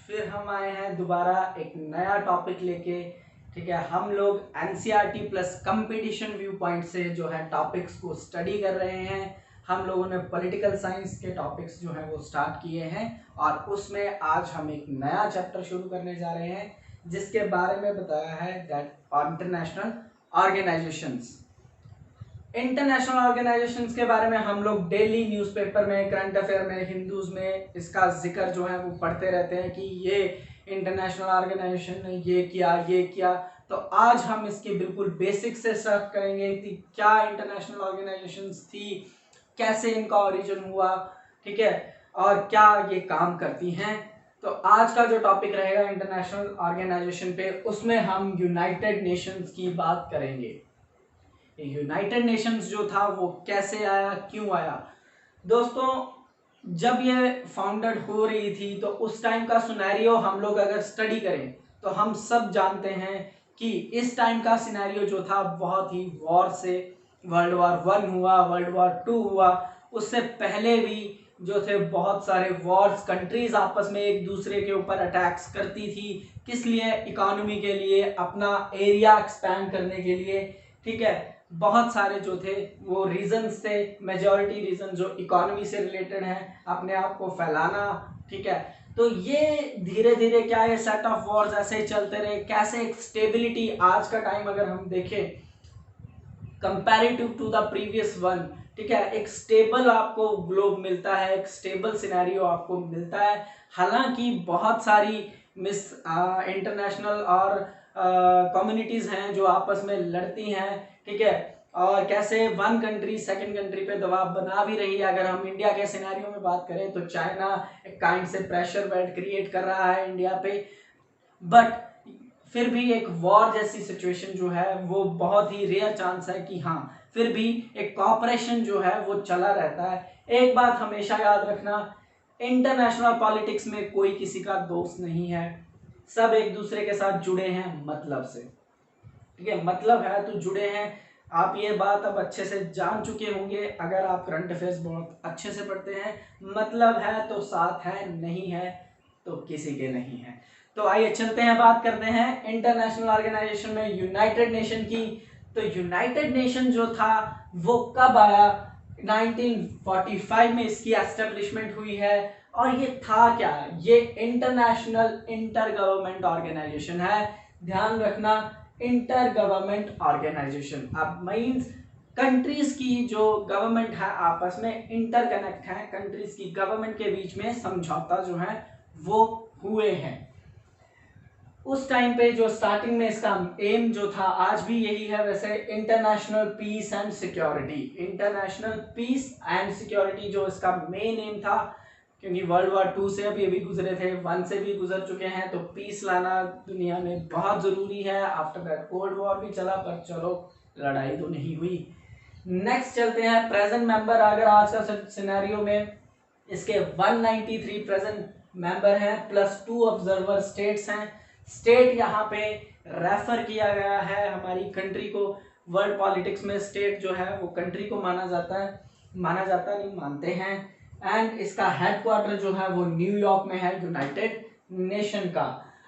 फिर हम आए हैं दोबारा एक नया टॉपिक लेके। ठीक है, हम लोग NCERT plus competition view point से जो है टॉपिक्स को स्टडी कर रहे हैं। हम लोगों ने पॉलिटिकल साइंस के टॉपिक्स जो है वो स्टार्ट किए हैं और उसमें आज हम एक नया चैप्टर शुरू करने जा रहे हैं जिसके बारे में बताया है that international organisations. International organisations के बारे में हम लोग डेली न्यूज़पेपर में, करंट अफेयर में, हिंदूज में इसका जिक्र जो है वो पढ़ते रहते हैं कि ये इंटरनेशनल ऑर्गेनाइजेशन ने ये किया। तो आज हम इसकी बिल्कुल बेसिक से स्टार्ट करेंगे कि क्या इंटरनेशनल ऑर्गेनाइजेशंस थी, कैसे इनका ओरिजिन हुआ, ठीक है, और क्या ये काम करती हैं। तो आज का जो टॉपिक रहेगा इंटरनेशनल ऑर्गेनाइजेशन पे, उसमें हम यूनाइटेड नेशंस की बात करेंगे। यूनाइटेड नेशंस जो था वो कैसे आया, क्यों आया। दोस्तों, जब ये फाउंडेड हो रही थी तो उस टाइम का सिनेरियो हम लोग अगर स्टडी करें तो हम सब जानते हैं कि इस टाइम का सिनेरियो जो था बहुत ही वॉर से, वर्ल्ड वॉर 1 हुआ, वर्ल्ड वॉर 2 हुआ, उससे पहले भी जो थे बहुत सारे वॉर्स, कंट्रीज आपस में एक दूसरे के ऊपर अटैक्स करती थी। किस लिए? इकोनॉमी के लिए, अपना एरिया एक्सपैंड करने के लिए। ठीक है, बहुत सारे जो थे वो रीजंस थे। मेजॉरिटी रीजन जो इकोनॉमी से रिलेटेड है, अपने आप को फैलाना। ठीक है, तो ये धीरे धीरे क्या है, सेट ऑफ वॉर्स ऐसे ही चलते रहे। कैसे एक स्टेबिलिटी, आज का टाइम अगर हम देखें comparative to the previous one, ठीक है, एक स्टेबल आपको ग्लोब मिलता है, एक स्टेबल सिनेरियो आपको मिलता है। हालांकि बहुत सारी मिस इंटरनेशनल और कम्युनिटीज हैं जो आपस में लड़ती हैं। ठीक है, और कैसे वन कंट्री सेकंड कंट्री पे दबाव बना भी रही है। अगर हम इंडिया के सिनेरियो में बात करें तो चाइना एक काइंड से प्रेशर बेल्ट क्रिएट कर रहा है इंडिया पे, बट फिर भी एक वॉर जैसी सिचुएशन जो है वो बहुत ही रेयर चांस है कि हाँ, फिर भी एक कॉपरेशन जो है वो चला रहता है। एक बात हमेशा याद रखना, इंटरनेशनल पॉलिटिक्स में कोई किसी का दोस्त नहीं है, सब एक दूसरे के साथ जुड़े हैं मतलब से। ठीक है, मतलब है तो जुड़े हैं। आप ये बात अब अच्छे से जान चुके होंगे अगर आप करंट अफेयर्स बहुत अच्छे से पढ़ते हैं। मतलब है तो साथ है, नहीं है तो किसी के नहीं है। तो आइए चलते हैं, बात करते हैं इंटरनेशनल ऑर्गेनाइजेशन में यूनाइटेड नेशन की। तो यूनाइटेड नेशन जो था वो कब आया? 1945 में इसकी एस्टेब्लिशमेंट हुई है। और ये था क्या? ये इंटरनेशनल इंटर गवर्नमेंट ऑर्गेनाइजेशन है। ध्यान रखना, इंटर गवर्नमेंट ऑर्गेनाइजेशन। अब मीन्स कंट्रीज की जो गवर्नमेंट है आपस में इंटरकनेक्ट है, कंट्रीज की गवर्नमेंट के बीच में समझौता जो है वो हुए हैं। उस टाइम पे जो स्टार्टिंग में इसका एम जो था, आज भी यही है वैसे, international peace and security. International peace and security जो इसका मेन एम था, क्योंकि वर्ल्ड वॉर 2 से अभी गुजरे थे, 1 से भी गुजर चुके हैं, तो पीस लाना दुनिया में बहुत ज़रूरी है। आफ्टर दैट कोल्ड वॉर भी चला, पर चलो लड़ाई तो नहीं हुई। नेक्स्ट चलते हैं प्रेजेंट मेंबर। अगर आज का सिनेरियो में इसके 193 प्रेजेंट मेंबर हैं प्लस 2 ऑब्जर्वर स्टेट्स हैं। स्टेट यहाँ पे रेफर किया गया है हमारी कंट्री को। वर्ल्ड पॉलिटिक्स में स्टेट जो है वो कंट्री को माना जाता है, मानते हैं। एंड इसका हेडक्वार्टर जो है वो न्यूयॉर्क में है, यूनाइटेड नेशन का।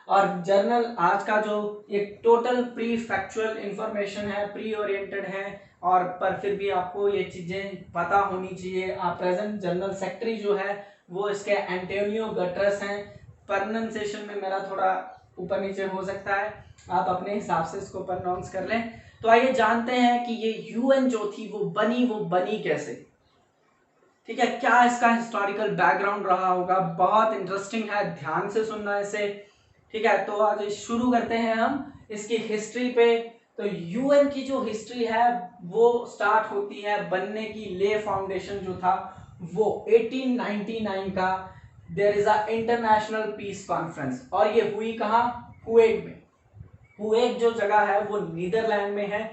और जर्नल आज का जो एक टोटल प्री फैक्चुअल इंफॉर्मेशन है, प्री ओरिएंटेड है, और पर फिर भी आपको ये चीजें पता होनी चाहिए। आप प्रेजेंट जनरल सेक्रेटरी जो है वो इसके एंटोनियो गुटेरेस हैं। प्रोनाउंसिएशन में मेरा थोड़ा ऊपर नीचे हो सकता है, आप अपने हिसाब से इसको प्रोनाउंस कर लें। तो आइए जानते हैं कि ये यूएन जो थी वो बनी कैसे। ठीक है, क्या इसका हिस्टोरिकल बैकग्राउंड रहा होगा, बहुत इंटरेस्टिंग है, ध्यान से सुनना इसे। ठीक है, तो आज शुरू करते हैं हम इसकी हिस्ट्री पे। तो यूएन की जो हिस्ट्री है वो स्टार्ट होती है बनने की, ले फाउंडेशन जो था वो 1899 का। There is a international peace conference, और ये हुई कहाँ? कुवैत में। कुवैत जो जगह है वो नीदरलैंड में है।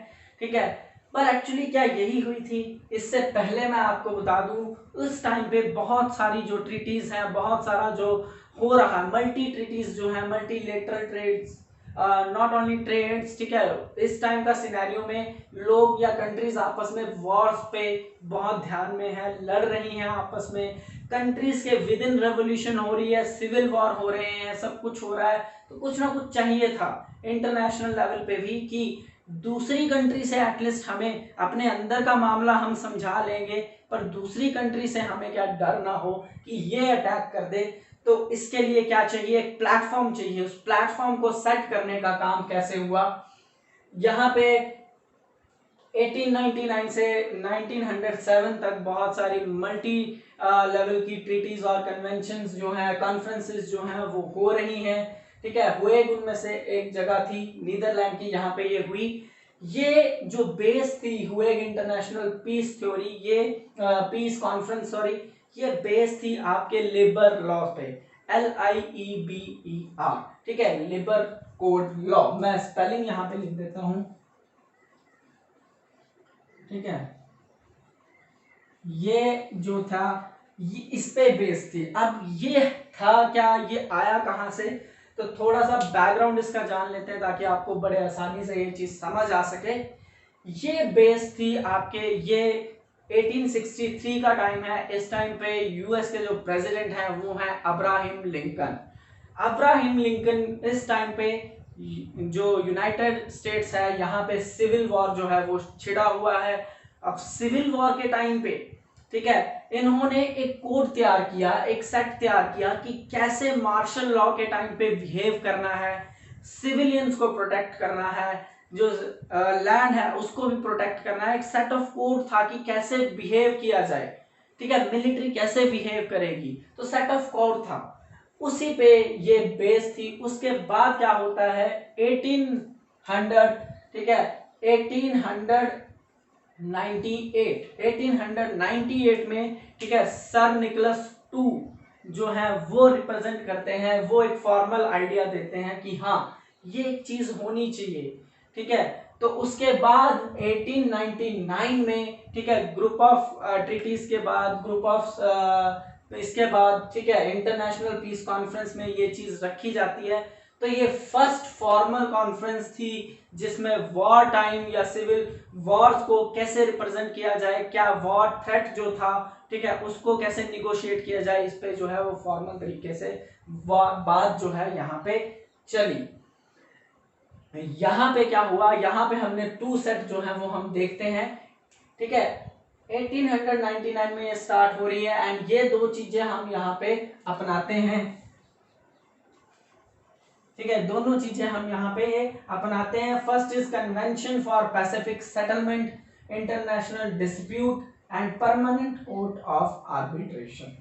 ठीक है, पर एक्चुअली क्या यही हुई थी? इससे पहले मैं आपको बता दूं, उस टाइम पे बहुत सारी जो ट्रीटीज हैं, बहुत सारा जो हो रहा है, मल्टी ट्रीटीज जो है, multilateral trades, not only trades. ठीक है, इस टाइम का सिनेरियो में लोग या कंट्रीज आपस में वॉर्स पे बहुत ध्यान में है, लड़ रही हैं आपस में। कंट्रीज के विद इन रेवोल्यूशन हो रही है, सिविल वॉर हो रहे हैं, सब कुछ हो रहा है, तो कुछ ना कुछ चाहिए था इंटरनेशनल लेवल पे भी कि दूसरी कंट्री से एटलीस्ट हमें अपने अंदर का मामला हम समझा लेंगे, पर दूसरी कंट्री से हमें क्या डर ना हो कि ये अटैक कर दे। तो इसके लिए क्या चाहिए, एक प्लेटफॉर्म चाहिए। उस प्लेटफॉर्म को सेट करने का काम कैसे हुआ, यहाँ पे 1899 से 1907 तक बहुत सारी मल्टी लेवल की ट्रीटीज और कन्वेंशंस जो हैं, कॉन्फ्रेंसेस जो हैं वो हो रही हैं, ठीक है। हुएग उनमें से एक जगह थी नीदरलैंड की, यहाँ पे ये हुई। ये जो बेस थी हुएग इंटरनेशनल पीस थ्योरी, ये पीस कॉन्फ्रेंस सॉरी, ये बेस थी आपके लेबर लॉ पे, LIEBER, ठीक है, लेबर कोड लॉ। मैं स्पेलिंग यहाँ पे लिख देता हूं, ठीक है। ये जो था ये इस पे बेस थी। अब ये था क्या, ये आया कहां से, तो थोड़ा सा बैकग्राउंड इसका जान लेते हैं ताकि आपको बड़े आसानी से ये चीज समझ आ सके। ये बेस थी आपके, ये 1863 का टाइम है। इस टाइम पे यूएस के जो प्रेसिडेंट हैं वो हैं अब्राहम लिंकन। अब्राहम लिंकन इस टाइम पे जो यूनाइटेड स्टेट्स है, यहाँ पे सिविल वॉर जो है वो छिड़ा हुआ है। अब सिविल वॉर के टाइम पे, ठीक है, इन्होंने एक कोड तैयार किया, एक सेट तैयार किया कि कैसे मार्शल लॉ के टाइम पे बिहेव करना है, सिविलियंस को प्रोटेक्ट करना है, जो लैंड है उसको भी प्रोटेक्ट करना है। एक सेट ऑफ कोड था कि कैसे बिहेव किया जाए, ठीक है, मिलिट्री कैसे बिहेव करेगी, तो सेट ऑफ कोड था, उसी पे ये बेस थी। उसके बाद क्या होता है 1800, ठीक है, 1898 में, ठीक है, सर निकोलस टू जो है वो रिप्रेजेंट करते हैं, वो एक फॉर्मल आइडिया देते हैं कि हाँ ये एक चीज होनी चाहिए, ठीक है। तो उसके बाद 1899 में, ठीक है, ग्रुप ऑफ ट्रीटीज के बाद, ग्रुप ऑफ इसके बाद, ठीक है, इंटरनेशनल पीस कॉन्फ्रेंस में ये चीज रखी जाती है। तो ये फर्स्ट फॉर्मल कॉन्फ्रेंस थी जिसमें वॉर टाइम या सिविल वॉर्स को कैसे रिप्रेजेंट किया जाए, क्या वॉर थ्रेट जो था, ठीक है, उसको कैसे निगोशिएट किया जाए, इस पे जो है वो फॉर्मल तरीके से बात जो है यहाँ पे चली। यहाँ पे क्या हुआ, यहाँ पे हमने टू सेट जो है वो हम देखते हैं, ठीक है। 1899 में ये स्टार्ट हो रही है एंड ये दो चीजें हम यहाँ पे अपनाते हैं, ठीक है, दोनों चीजें हम यहाँ पे अपनाते हैं। First is convention for Pacific settlement, international dispute and permanent court of arbitration,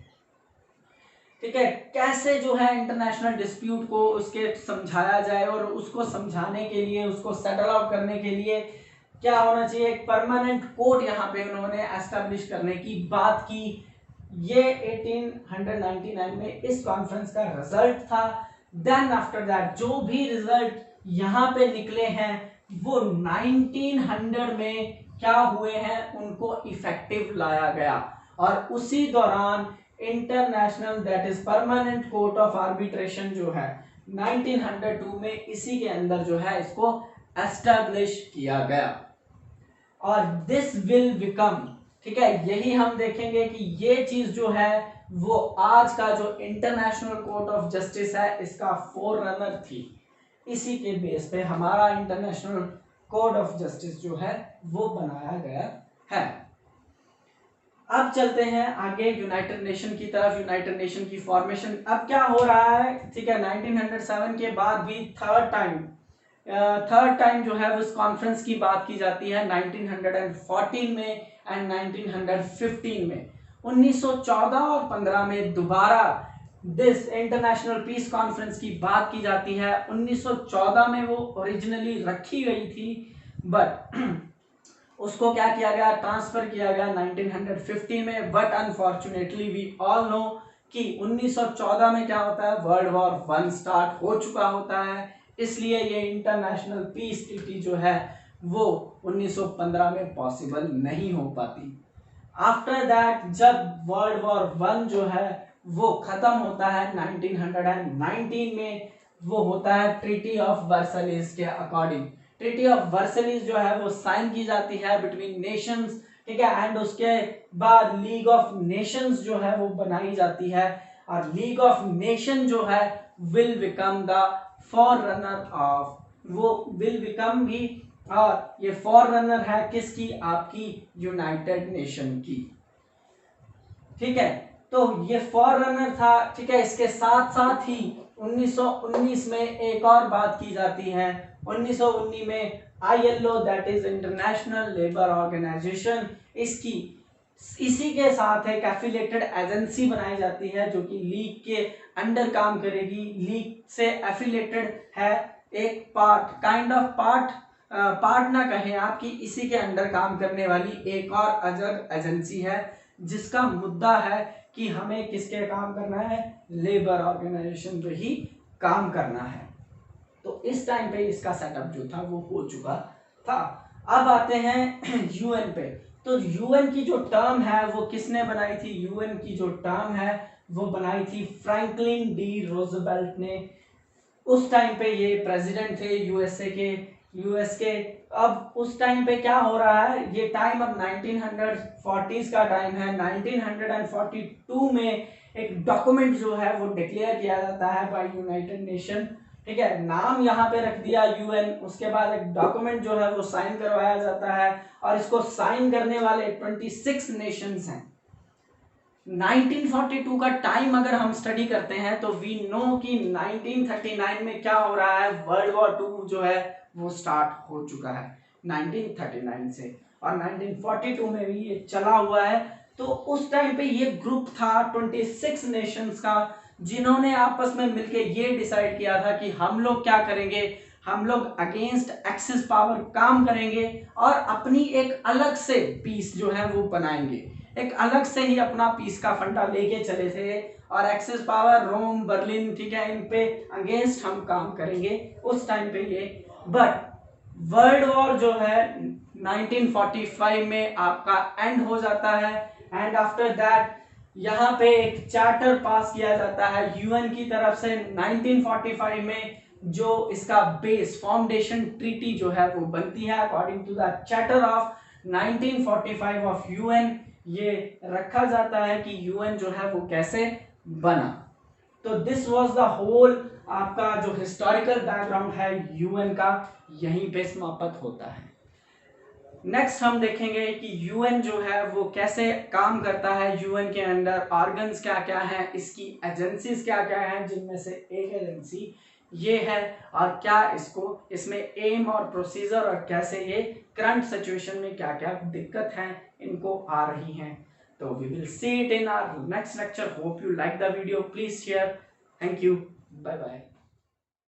ठीक है। कैसे जो है इंटरनेशनल डिस्प्यूट को उसके समझाया जाए और उसको समझाने के लिए, उसको सेटल आउट करने के लिए क्या होना चाहिए, एक परमानेंट कोर्ट यहाँ पे उन्होंने एस्टेब्लिश करने की बात की। ये 1899 में इस कॉन्फ्रेंस का रिजल्ट था। देन आफ्टर दैट जो भी रिजल्ट यहाँ पे निकले हैं वो 1900 में क्या हुए हैं, उनको इफेक्टिव लाया गया और उसी दौरान international that is permanent court of arbitration जो है 1902 में इसी के अंदर जो है इसको एस्टैब्लिश किया गया। और दिस विल बिकम, ठीक है, यही हम देखेंगे कि ये चीज जो है वो आज का जो इंटरनेशनल कोर्ट ऑफ जस्टिस है इसका फोररनर थी। इसी के बेस पे हमारा इंटरनेशनल कोड ऑफ जस्टिस जो है वो बनाया गया है। अब चलते हैं आगे यूनाइटेड नेशन की तरफ, यूनाइटेड नेशन की फॉर्मेशन। अब क्या हो रहा है, ठीक है, 1907 के बाद भी थर्ड टाइम जो है उस कॉन्फ्रेंस की बात की जाती है 1914 में एंड 1915 में। 1914 और 15 में दोबारा दिस इंटरनेशनल पीस कॉन्फ्रेंस की बात की जाती है। 1914 में वो ओरिजिनली रखी गई थी बट उसको क्या किया गया, ट्रांसफर किया गया 1915 में। But unfortunately we all know कि 1914 में क्या होता है, वर्ल्ड वॉर 1 स्टार्ट हो चुका होता है, इसलिए ये इंटरनेशनल पीस ट्रीटी जो है वो 1915 में पॉसिबल नहीं हो पाती। आफ्टर दैट जब वर्ल्ड वॉर 1 जो है वो खत्म होता है 1919 में, वो होता है ट्रीटी ऑफ वर्सलिस के अकॉर्डिंग। ट्रीटी ऑफ वर्सलिस जो है वो साइन की जाती है बिटवीन नेशंस, ठीक है। एंड उसके बाद लीग ऑफ नेशंस जो है वो बनाई जाती है, और लीग ऑफ नेशन जो है विल बिकम द फॉररनर ऑफ, वो विल बिकम भी, और ये फॉररनर है किसकी, आपकी यूनाइटेड नेशन की। ठीक है, तो ये फॉररनर था। ठीक है, इसके साथ साथ ही 1919 में एक और बात की जाती है। 1919 में ILO, that is International Labour Organization, इसकी इसी के साथ एक एफिलेटेड एजेंसी बनाई जाती है जो कि लीग के अंडर काम करेगी। लीग से एफिलेटेड है, एक पार्ट, काइंड ऑफ पार्ट ना कहें आप, कि इसी के अंडर काम करने वाली एक और अलग एजेंसी है जिसका मुद्दा है कि हमें किसके काम करना है, लेबर ऑर्गेनाइजेशन पे ही काम करना है। तो इस टाइम पे इसका सेटअप जो था वो हो चुका था। अब आते हैं यूएन पे। तो यूएन की जो टर्म है वो किसने बनाई थी, यूएन की जो टर्म है वो बनाई थी फ्रैंकलिन डी रोजवेल्ट ने। उस टाइम पे ये प्रेसिडेंट थे यूएस के। अब उस टाइम पे क्या हो रहा है, ये टाइम अब 1940s का टाइम है। 1942 में एक डॉक्यूमेंट जो है वो डिक्लेयर किया जाता है बाय यूनाइटेड नेशन। ठीक है, नाम यहाँ पे रख दिया यूएन, उसके बाद एक डॉक्यूमेंट जो है वो साइन करवाया जाता है, और इसको साइन करने वाले 26 नेशंस हैं। 1942 का टाइम अगर हम स्टडी करते हैं तो वी नो कि 1939 में क्या हो रहा है, वर्ल्ड वॉर 2 जो है वो स्टार्ट हो चुका है 1939 से, और 1942 में भी ये चला हुआ है। तो उस टाइम पे ये ग्रुप था 26 नेशंस का, जिन्होंने आपस में मिलके ये डिसाइड किया था कि हम लोग क्या करेंगे, हम लोग अगेंस्ट एक्सिस पावर काम करेंगे और अपनी एक अलग से पीस जो है वो बनाएंगे। एक अलग से ही अपना पीस का फंडा लेके चले थे, और एक्सिस पावर, रोम, बर्लिन, ठीक है, इन पे अगेंस्ट हम काम करेंगे उस टाइम पे ये। बट वर्ल्ड वॉर जो है 1945 में आपका एंड हो जाता है, एंड आफ्टर दैट यहाँ पे एक चार्टर पास किया जाता है यूएन की तरफ से 1945 में, जो इसका बेस फाउंडेशन ट्रीटी जो है वो बनती है according to the charter of 1945 of UN. ये रखा जाता है कि यूएन जो है वो कैसे बना। तो दिस वाज द होल आपका जो हिस्टोरिकल बैकग्राउंड है यूएन का, यहीं पे समाप्त होता है। नेक्स्ट हम देखेंगे कि यूएन जो है वो कैसे काम करता है, यूएन के अंडर ऑर्गन्स क्या क्या हैं, इसकी एजेंसीज क्या क्या हैं, जिनमें से एक एजेंसी ये है, और क्या इसमें एम और प्रोसीजर और कैसे ये करंट सिचुएशन में क्या क्या दिक्कत हैं इनको आ रही हैं। तो we will see it in our next lecture. Hope you like the video, please share. Thank you, bye bye.